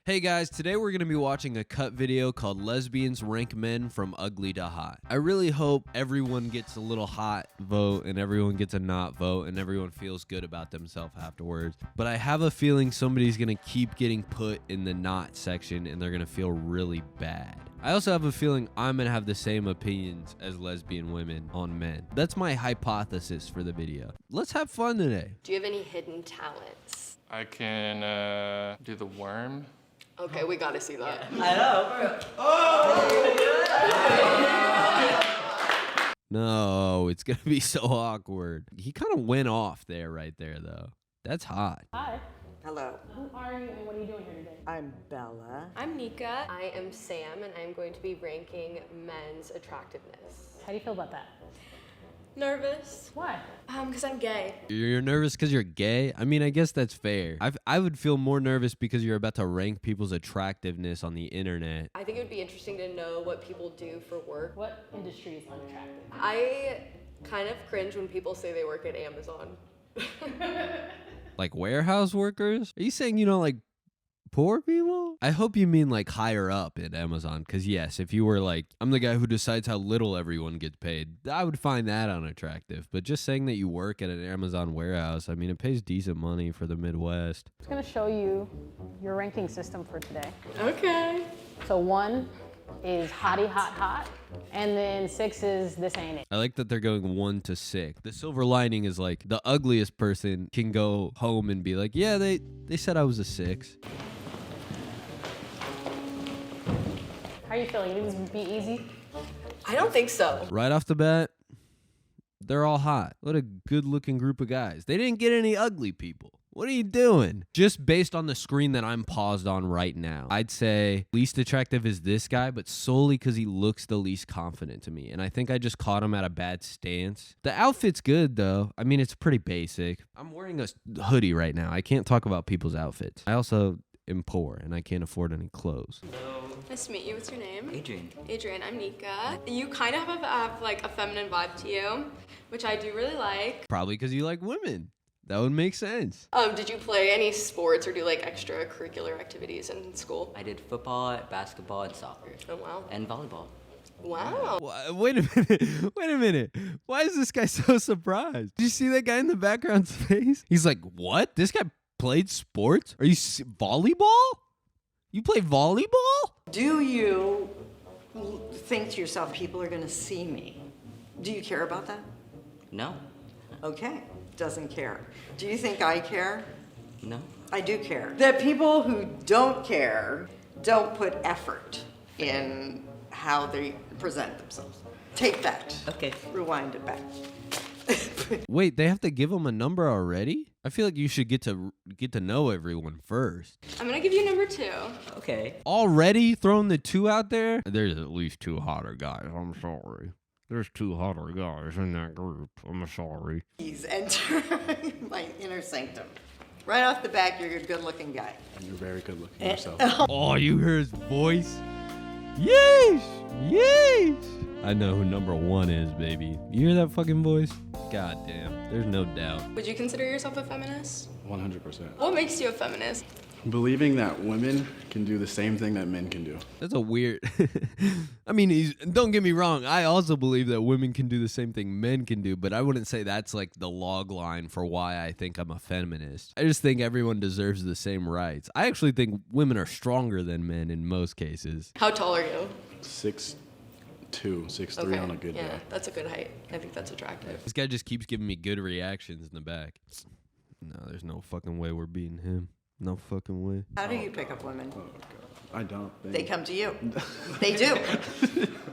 Hey guys, today we're going to be watching a cut video called Lesbians Rank Men from Ugly to Hot. I really hope everyone gets a little hot vote and everyone gets a not vote and everyone feels good about themselves afterwards. But I have a feeling somebody's going to keep getting put in the not section and they're going to feel really bad. I also have a feeling I'm going to have the same opinions as lesbian women on men. That's my hypothesis for the video. Let's have fun today. Do you have any hidden talents? I can do the worm. Okay, we gotta see that. I know. No, it's going to be so awkward. He kind of went off there right there, though. That's hot. Hi. Hello. Who are you and what are you doing here today? I'm Bella. I'm Nika. I am Sam, and I'm going to be ranking men's attractiveness. How do you feel about that? Nervous. Why? Because I'm gay. You're nervous because you're gay? I mean, I guess that's fair. I would feel more nervous because you're about to rank people's attractiveness on the internet. I think it would be interesting to know what people do for work. What industry is unattractive? I kind of cringe when people say they work at Amazon. Like warehouse workers? Are you saying you don't like poor people? I hope you mean like higher up at Amazon, because yes, if you were like, I'm the guy who decides how little everyone gets paid, I would find that unattractive. But just saying that you work at an Amazon warehouse, I mean, it pays decent money for the Midwest. I'm just gonna show you your ranking system for today. Okay. So 1 is hottie hot hot, and then 6 is this ain't it. I like that they're going 1 to 6. The silver lining is like the ugliest person can go home and be like, yeah, they said I was a 6. How are you feeling? You think this would be easy? I don't think so. Right off the bat, they're all hot. What a good looking group of guys. They didn't get any ugly people. What are you doing? Just based on the screen that I'm paused on right now, I'd say least attractive is this guy, but solely because he looks the least confident to me. And I think I just caught him at a bad stance. The outfit's good, though. I mean, it's pretty basic. I'm wearing a hoodie right now. I can't talk about people's outfits. I also am poor, and I can't afford any clothes. Nice to meet you. What's your name? Adrian. Adrian, I'm Nika. You kind of have like a feminine vibe to you, which I do really like. Probably because you like women. That would make sense. Did you play any sports or do like extracurricular activities in school? I did football, basketball, and soccer. Oh, wow. And volleyball. Wow. Wait a minute. Wait a minute. Why is this guy so surprised? Did you see that guy in the background's face? He's like, what? This guy played sports? Are you volleyball? You play volleyball? Do you think to yourself, people are going to see me? Do you care about that? No. Okay, doesn't care. Do you think I care? No. I do care. That people who don't care don't put effort in how they present themselves. Take that. Okay. Rewind it back. Wait, they have to give him a number already? I feel like you should get to know everyone first. I'm gonna give you number 2. Okay. Already throwing the 2 out there? There's at least 2 hotter guys. I'm sorry. There's 2 hotter guys in that group. I'm sorry. He's entering my inner sanctum. Right off the bat, you're a good-looking guy. And you're very good looking yourself. Oh, you hear his voice? Yes! Yes! I know who number 1 is, baby. You hear that fucking voice? God damn. There's no doubt. Would you consider yourself a feminist? 100%. What makes you a feminist? Believing that women can do the same thing that men can do. That's a weird... I mean, don't get me wrong. I also believe that women can do the same thing men can do, but I wouldn't say that's like the log line for why I think I'm a feminist. I just think everyone deserves the same rights. I actually think women are stronger than men in most cases. How tall are you? 6'2", 6'3" on a good yeah, day. that's a good height. I think that's attractive. This guy just keeps giving me good reactions in the back. No, there's no fucking way we're beating him. No fucking way. How do you pick up women? Oh, God. I don't. They come to you. They do.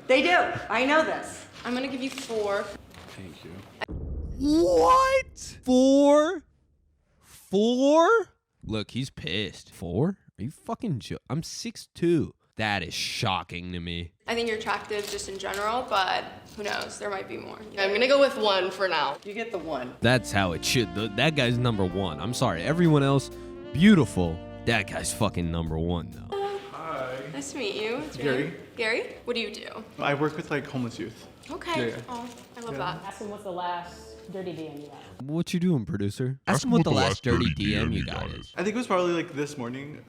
They do. I know this. I'm gonna give you 4. Thank you. What? 4? 4? Look, he's pissed. 4? Are you fucking I'm 6'2". That is shocking to me. I think you're attractive just in general, but who knows? There might be more. I'm gonna go with 1 for now. You get the 1. That's how it should. That guy's number 1. I'm sorry. Everyone else, beautiful. That guy's fucking number 1, though. Hi. Nice to meet you. It's Gary. Gary? What do you do? I work with like homeless youth. Okay. Yeah. Oh, I love Yeah. that. Ask him what's the last dirty DM you got. What you doing, producer? Ask him what the last dirty DM you got is. I think it was probably like this morning.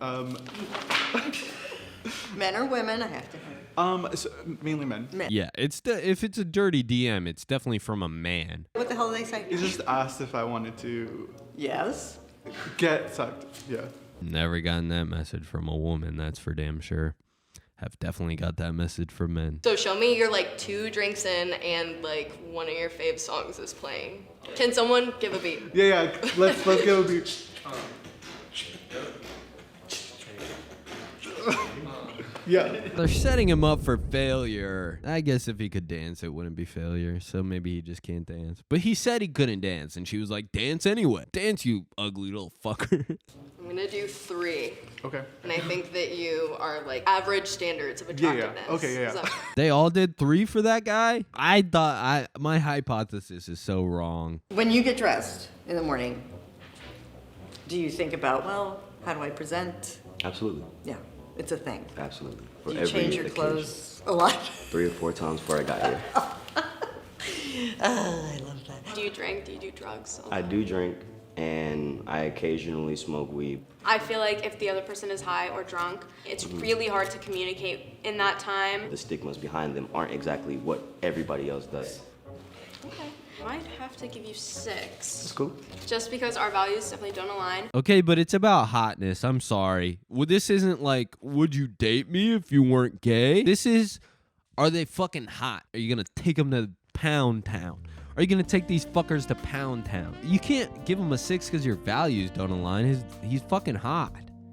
Men or women, I have to know. So mainly men. Yeah, if it's a dirty DM, it's definitely from a man. What the hell did they say? He just asked if I wanted to Yes. get sucked. Yeah. Never gotten that message from a woman, that's for damn sure. Have definitely got that message from men. So show me you're like 2 drinks in and like one of your fave songs is playing. Can someone give a beat? Yeah. Let's go. Yeah. They're setting him up for failure. I guess if he could dance, it wouldn't be failure. So maybe he just can't dance. But he said he couldn't dance, and she was like, dance anyway. Dance, you ugly little fucker. I'm gonna do 3. Okay. And I think that you are like average standards of attractiveness. Okay, yeah. Is that- They all did 3 for that guy? I thought, my hypothesis is so wrong. When you get dressed in the morning, do you think about, well, how do I present? Absolutely. Yeah, it's a thing. Absolutely. Do you change your clothes a lot? 3 or 4 times before I got here. I love that. Do you drink? Do you do drugs? I do drink, and I occasionally smoke weed. I feel like if the other person is high or drunk, it's really hard to communicate in that time. The stigmas behind them aren't exactly what everybody else does. Okay. Might have to give you 6. That's cool. Just because our values definitely don't align. Okay, but it's about hotness. I'm sorry. Well, this isn't like, would you date me if you weren't gay? This is, are they fucking hot? Are you gonna take them to Pound Town? Are you gonna take these fuckers to Pound Town? You can't give him a 6 because your values don't align. He's fucking hot.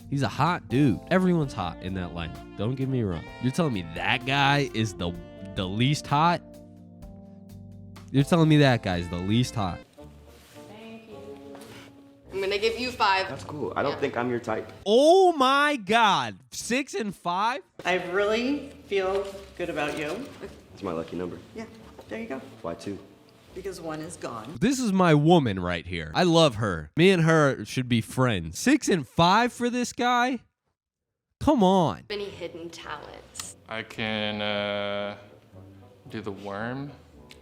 He's a hot dude. Everyone's hot in that lineup. Don't get me wrong. You're telling me that guy is the least hot? You're telling me that guy's the least hot? Thank you. I'm gonna give you 5. That's cool. I don't think I'm your type. Oh my God. 6 and 5? I really feel good about you. It's my lucky number. Yeah, there you go. Why 2? Because 1 is gone. This is my woman right here. I love her. Me and her should be friends. 6 and 5 for this guy? Come on. Any hidden talents? I can do the worm.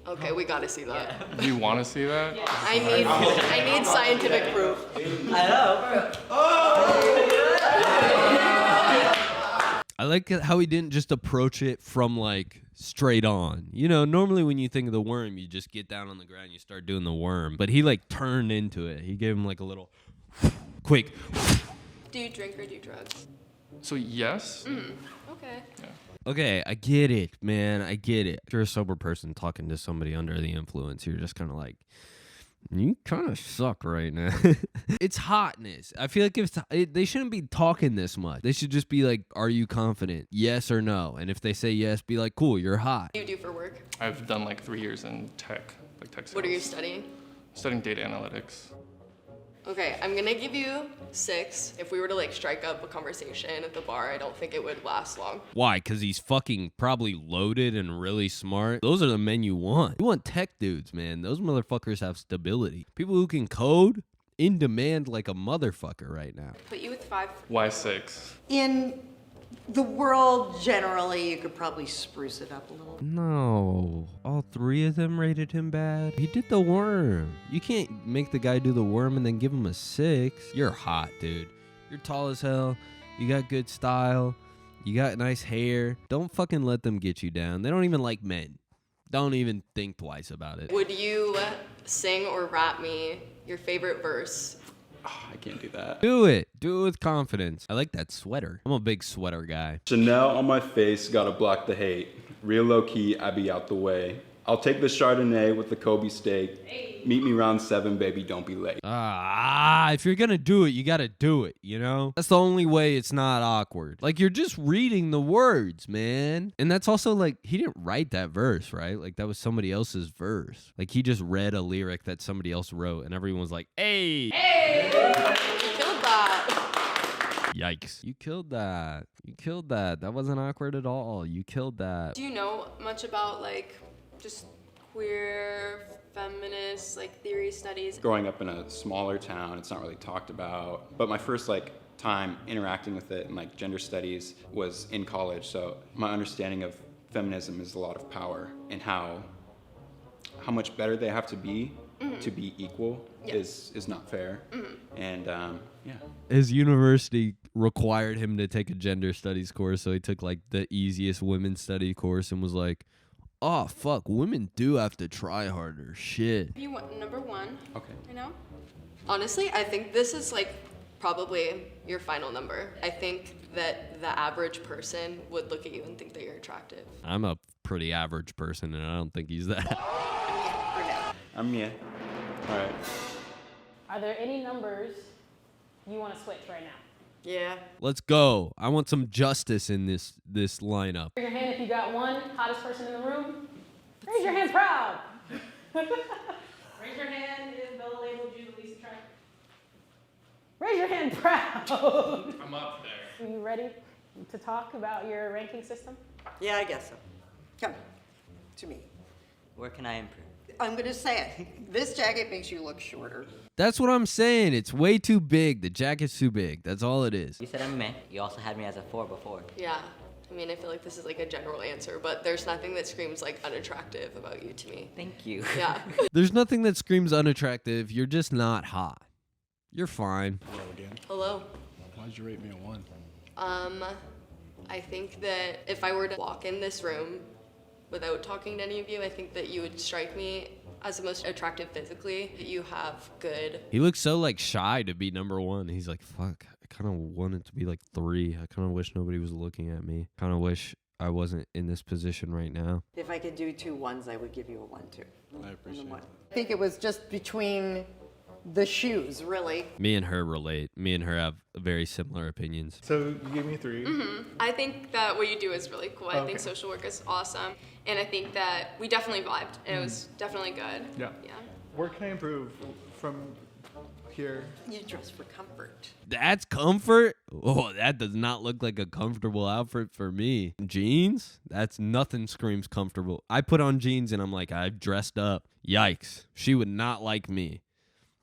Okay, we gotta see that. Do you want to see that? I need scientific proof. I like how he didn't just approach it from like straight on. You know, normally when you think of the worm, you just get down on the ground, you start doing the worm. But he like turned into it. He gave him like a little quick. Do you drink or do drugs? So yes. Okay. Okay, I get it, man. I get it. If you're a sober person talking to somebody under the influence, you're just kind of like, you kind of suck right now. It's hotness. I feel like they shouldn't be talking this much. They should just be like, are you confident? Yes or no? And if they say yes, be like, cool, you're hot. What do you do for work? I've done like 3 years in tech, like tech sales. What are you studying? Studying data analytics. Okay, I'm gonna give you 6. If we were to like strike up a conversation at the bar, I don't think it would last long. Why? Because he's fucking probably loaded and really smart. Those are the men you want. You want tech dudes, man. Those motherfuckers have stability. People who can code, in demand like a motherfucker right now. Put you with 5. Why 6? In the world, generally, you could probably spruce it up a little. No, all 3 of them rated him bad. He did the worm. You can't make the guy do the worm and then give him a 6. You're hot, dude. You're tall as hell. You got good style. You got nice hair. Don't fucking let them get you down. They don't even like men. Don't even think twice about it. Would you sing or rap me your favorite verse? I can't do that. Do it. Do it with confidence. I like that sweater. I'm a big sweater guy. Chanel on my face, gotta block the hate. Real low key, I be out the way. I'll take the Chardonnay with the Kobe steak. Meet me round 7, baby, don't be late. If you're gonna do it, you gotta do it, you know? That's the only way it's not awkward. Like, you're just reading the words, man. And that's also, like, he didn't write that verse, right? Like, that was somebody else's verse. Like, he just read a lyric that somebody else wrote, and everyone's like, hey! Hey! You killed that. Yikes. You killed that. You killed that. That wasn't awkward at all. You killed that. Do you know much about like just queer, feminist, like theory studies? Growing up in a smaller town, it's not really talked about. But my first time interacting with it, and like gender studies was in college, so my understanding of feminism is a lot of power, and how much better they have to be equal is not fair. And yeah. His university required him to take a gender studies course, so he took like the easiest women's study course and was like, oh fuck, women do have to try harder. Shit. You want number one? Okay. You know? Honestly, I think this is like probably your final number. I think that the average person would look at you and think that you're attractive. I'm a pretty average person, and I don't think he's that. I'm yeah. All right. Are there any numbers you want to switch right now? Yeah. Let's go. I want some justice in this lineup. Raise your hand if you got one hottest person in the room. Raise your hand proud. Raise your hand if Bella labeled you the least attractive. Raise your hand proud. I'm up there. Are you ready to talk about your ranking system? Yeah, I guess so. Come to me. Where can I improve? I'm going to say it. This jacket makes you look shorter. That's what I'm saying. It's way too big. The jacket's too big. That's all it is. You said I'm meh. You also had me as a 4 before. Yeah. I mean, I feel like this is like a general answer, but there's nothing that screams like unattractive about you to me. Thank you. Yeah. There's nothing that screams unattractive. You're just not hot. You're fine. Hello again. Hello. Why'd you rate me a 1? I think that if I were to walk in this room without talking to any of you, I think that you would strike me as the most attractive physically. You have good. He looks so like shy to be number one. He's like, fuck, I kind of wanted to be like 3. I kind of wish nobody was looking at me. Kind of wish I wasn't in this position right now. If I could do 2 1s, I would give you a 1 too. I appreciate it. I think it was just between the shoes, really. Me and her relate. Me and her have very similar opinions. So you gave me 3. I think that what you do is really cool. I Okay. think social work is awesome. And I think that we definitely vibed. And it was definitely good. Yeah. Yeah. Where can I improve from here? You dress for comfort. That's comfort? Oh, that does not look like a comfortable outfit for me. Jeans? That's nothing screams comfortable. I put on jeans and I'm like, I've dressed up. Yikes. She would not like me.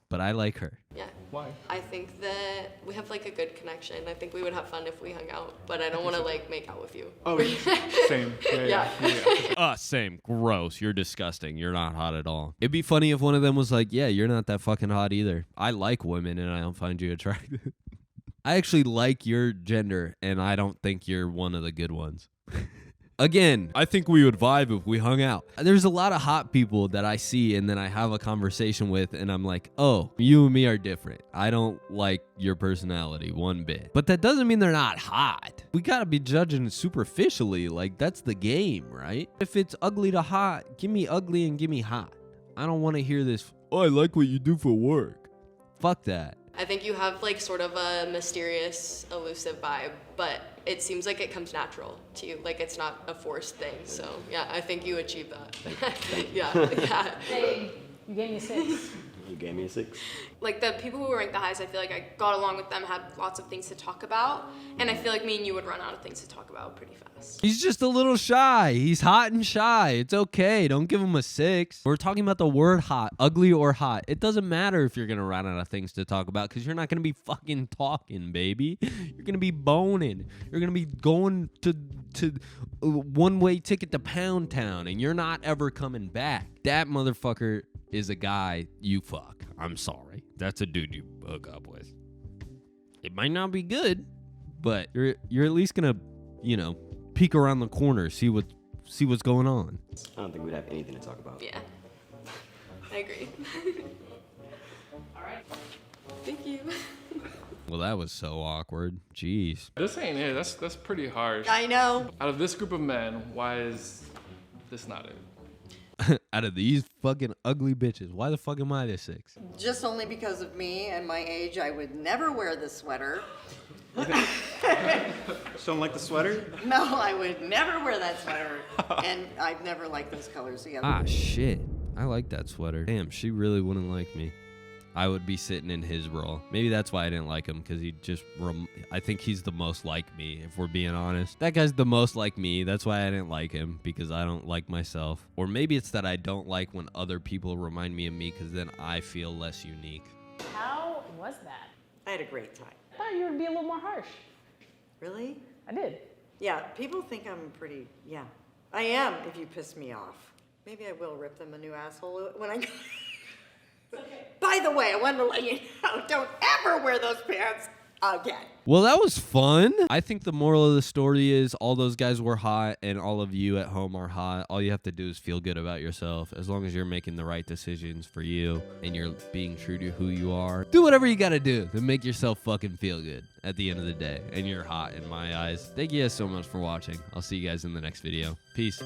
But I like her. Yeah. Why? I think that we have like a good connection. I think we would have fun if we hung out, but I don't want to like make out with you. Oh, same. Yeah. Same. Gross. You're disgusting. You're not hot at all. It'd be funny if one of them was like, yeah, you're not that fucking hot either. I like women and I don't find you attractive. I actually like your gender and I don't think you're one of the good ones. Again, I think we would vibe if we hung out. There's a lot of hot people that I see and then I have a conversation with and I'm like, oh, you and me are different. I don't like your personality one bit. But that doesn't mean they're not hot. We gotta be judging superficially. Like, that's the game, right? If it's ugly to hot, give me ugly and give me hot. I don't want to hear this, oh, I like what you do for work. Fuck that. I think you have like sort of a mysterious, elusive vibe, but it seems like it comes natural to you. Like it's not a forced thing. So yeah, I think you achieve that. Yeah. Hey, you gave me a 6. You gave me a 6. Like the people who were ranked the highest, I feel like I got along with them, had lots of things to talk about. And I feel like me and you would run out of things to talk about pretty fast. He's just a little shy. He's hot and shy. It's okay. Don't give him a 6. We're talking about the word hot, ugly or hot. It doesn't matter if you're going to run out of things to talk about because you're not going to be fucking talking, baby. You're going to be boning. You're going to be going to one-way ticket to Pound Town and you're not ever coming back. That motherfucker is a guy you fuck. I'm sorry. That's a dude you hook up with. It might not be good, but you're at least gonna, peek around the corner, see what's going on. I don't think we'd have anything to talk about. Yeah. I agree. All right. Thank you. Well, that was so awkward. Jeez. This ain't it. That's pretty harsh. I know. Out of this group of men, why is this not it? Out of these fucking ugly bitches, why the fuck am I the 6? Just only because of me and my age, I would never wear this sweater. Don't like the sweater? No, I would never wear that sweater. And I've never liked those colors together. Ah, shit. I like that sweater. Damn, she really wouldn't like me. I would be sitting in his role. Maybe that's why I didn't like him, because he just, I think he's the most like me, if we're being honest. That guy's the most like me. That's why I didn't like him, because I don't like myself. Or maybe it's that I don't like when other people remind me of me, because then I feel less unique. How was that? I had a great time. I thought you would be a little more harsh. Really? I did. Yeah, people think I'm pretty, yeah. I am if you piss me off. Maybe I will rip them a new asshole when I go. Okay. By the way, I wanted to let you know, don't ever wear those pants again. Well, that was fun. I think the moral of the story is all those guys were hot and all of you at home are hot. All you have to do is feel good about yourself. As long as you're making the right decisions for you and you're being true to who you are, do whatever you got to do to make yourself fucking feel good at the end of the day. And you're hot in my eyes. Thank you guys so much for watching. I'll see you guys in the next video. Peace.